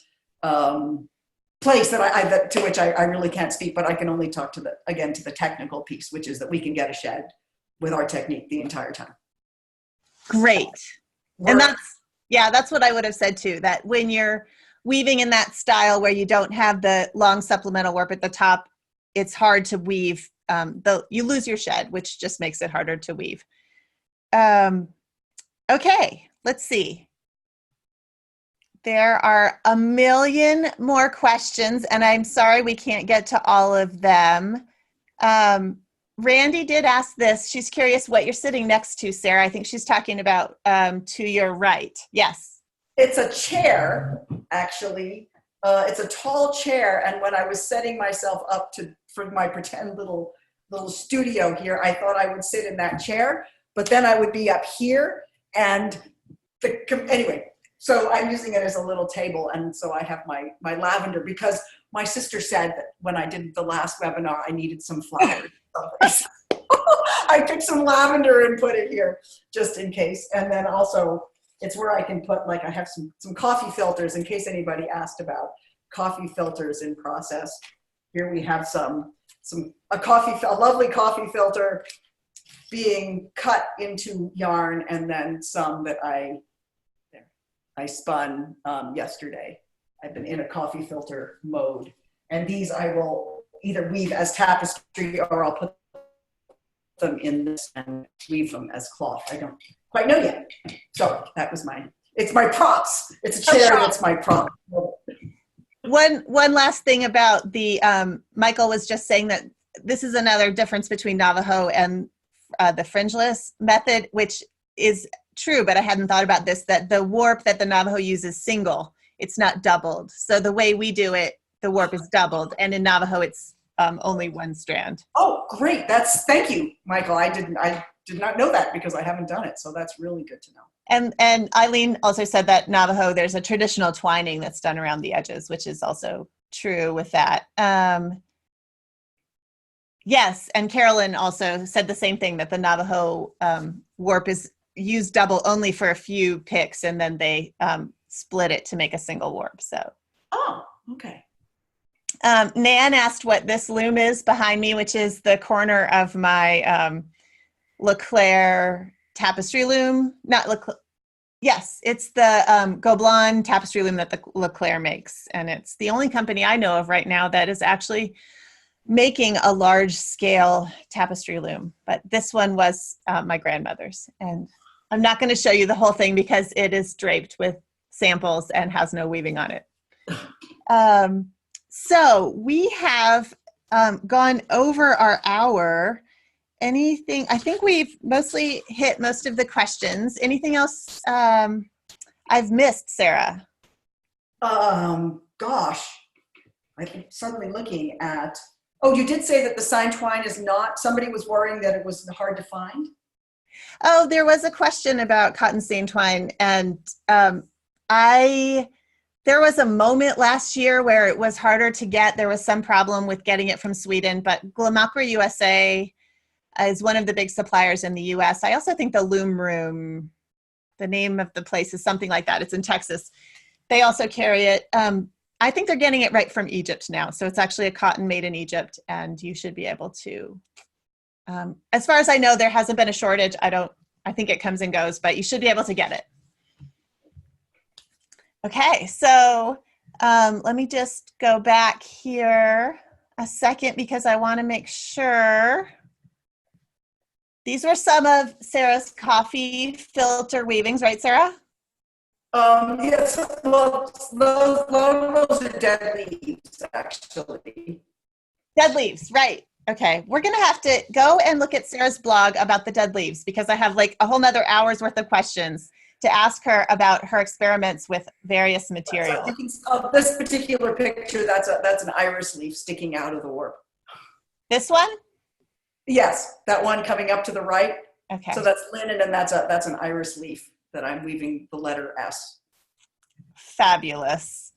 place to which I really can't speak, but I can only talk to the technical piece, which is that we can get a shed with our technique the entire time. Great. And that's what I would have said too, that when you're weaving in that style where you don't have the long supplemental warp at the top, it's hard to weave. You lose your shed, which just makes it harder to weave. Okay, let's see. There are a million more questions, and I'm sorry we can't get to all of them. Randy did ask this. She's curious what you're sitting next to, Sarah. I think she's talking about to your right. Yes. It's a chair, actually. It's a tall chair, and when I was setting myself up for my pretend little studio here, I thought I would sit in that chair, but then I would be up here, and anyway, so I'm using it as a little table, and so I have my lavender, because my sister said that when I did the last webinar, I needed some flowers. I took some lavender and put it here, just in case, and then also, it's where I can put, I have some coffee filters in case anybody asked about coffee filters in process. Here we have a lovely coffee filter being cut into yarn, and then some that I spun yesterday. I've been in a coffee filter mode. And these I will either weave as tapestry, or I'll put them in this and weave them as cloth. I don't quite know yet. So that was it's my props. It's a chair that's my prop. One last thing about the, Michael was just saying that this is another difference between Navajo and the fringeless method, which is true, but I hadn't thought about this, that the warp that the Navajo uses is single. It's not doubled. So the way we do it, the warp is doubled, and in Navajo, it's only one strand. Oh, great. Thank you, Michael. I did not know that because I haven't done it. So that's really good to know. And Eileen also said that Navajo, there's a traditional twining that's done around the edges, which is also true with that. Yes, and Carolyn also said the same thing, that the Navajo warp is used double only for a few picks, and then they split it to make a single warp. So. Oh, okay. Nan asked what this loom is behind me, which is the corner of my Leclerc tapestry loom. Yes, it's the Gobelin tapestry loom that the Leclerc makes. And it's the only company I know of right now that is actually making a large scale tapestry loom. But this one was my grandmother's. And I'm not going to show you the whole thing because it is draped with samples and has no weaving on it. So we have gone over our hour, anything? I think we've mostly hit most of the questions. Anything else I've missed, Sarah? Gosh, I'm suddenly looking at, oh, you did say that the sign twine is not, somebody was worrying that it was hard to find. Oh, there was a question about cotton seam twine, and there was a moment last year where it was harder to get. There was some problem with getting it from Sweden, but Glamacra USA is one of the big suppliers in the US. I also think the Loom Room, the name of the place is something like that. It's in Texas. They also carry it. I think they're getting it right from Egypt now. So it's actually a cotton made in Egypt, and you should be able to, as far as I know, there hasn't been a shortage. I think it comes and goes, but you should be able to get it. Okay, so let me just go back here a second because I want to make sure. These were some of Sarah's coffee filter weavings, right, Sarah? Yes, well, those are dead leaves, actually. Dead leaves, right. Okay, we're gonna have to go and look at Sarah's blog about the dead leaves because I have like a whole nother hour's worth of questions to ask her about her experiments with various materials. This particular picture, that's an iris leaf sticking out of the warp. This one? Yes, that one coming up to the right. Okay. So that's linen, and that's an iris leaf that I'm weaving the letter S. Fabulous.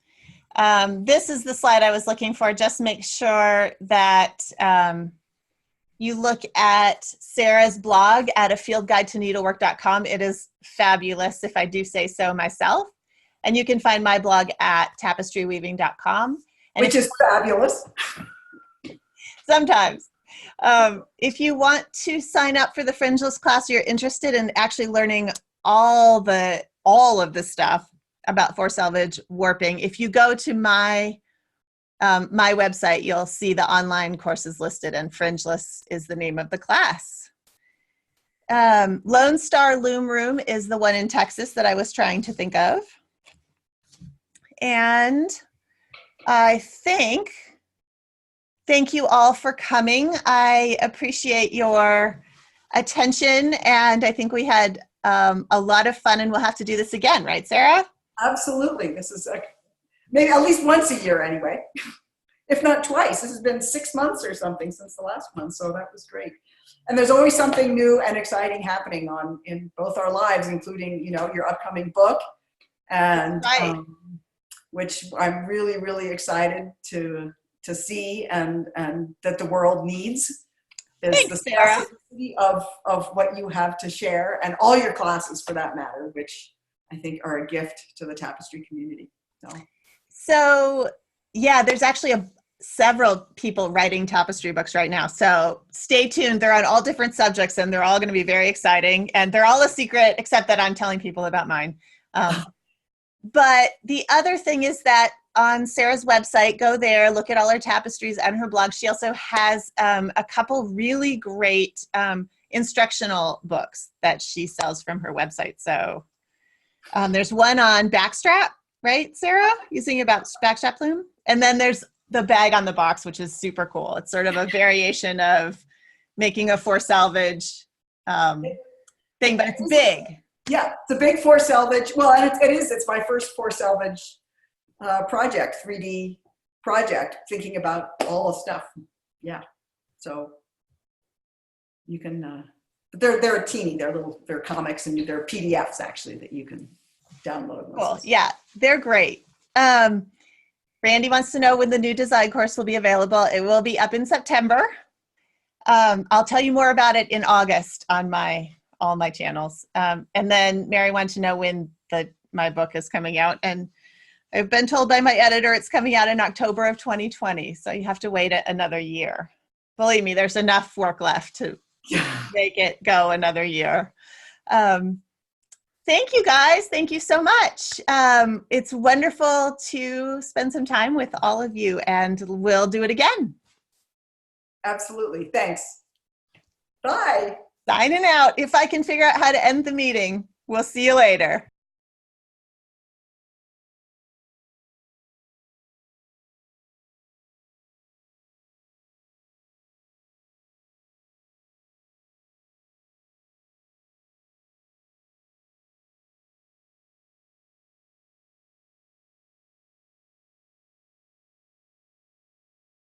This is the slide I was looking for. Just make sure that you look at Sarah's blog at afieldguidetoneedlework.com. It is fabulous, if I do say so myself. And you can find my blog at tapestryweaving.com. Which is fabulous. Sometimes. If you want to sign up for the Fringeless class, you're interested in actually learning all of the stuff about Four-selvedge warping. If you go to my website, you'll see the online courses listed, and Fringeless is the name of the class. Lone Star Loom Room is the one in Texas that I was trying to think of. And I think, thank you all for coming. I appreciate your attention, and I think we had a lot of fun, and we'll have to do this again, right, Sarah? Absolutely. This is maybe at least once a year anyway, if not twice. This has been 6 months or something since the last one, so that was great. And there's always something new and exciting happening in both our lives, including, your upcoming book, and right. Which I'm really, really excited to see and that the world needs. Is the specificity of what you have to share, and all your classes for that matter, which I think are a gift to the tapestry community. So yeah, there's actually several people writing tapestry books right now. So stay tuned. They're on all different subjects, and they're all going to be very exciting. And they're all a secret, except that I'm telling people about mine. But the other thing is that on Sarah's website, go there, look at all her tapestries and her blog. She also has a couple really great instructional books that she sells from her website. So there's one on backstrap, right, Sarah? Using a backstrap loom. And then there's the bag on the box, which is super cool. It's sort of a variation of making a Four-selvedge thing, but it's big. Yeah, it's a big Four-selvedge. Well, and it's my first Four-selvedge project, 3D project, thinking about all the stuff. Yeah, so you can, but they're teeny, they're comics, and they're PDFs actually that you can download. Cool, yeah, they're great. Randy wants to know when the new design course will be available. It will be up in September. I'll tell you more about it in August on all my channels. And then Mary wanted to know when my book is coming out, and I've been told by my editor it's coming out in October of 2020, so you have to wait another year. Believe me, there's enough work left to make it go another year. Thank you, guys. Thank you so much. It's wonderful to spend some time with all of you, and we'll do it again. Absolutely. Thanks. Bye. Signing out. If I can figure out how to end the meeting, we'll see you later.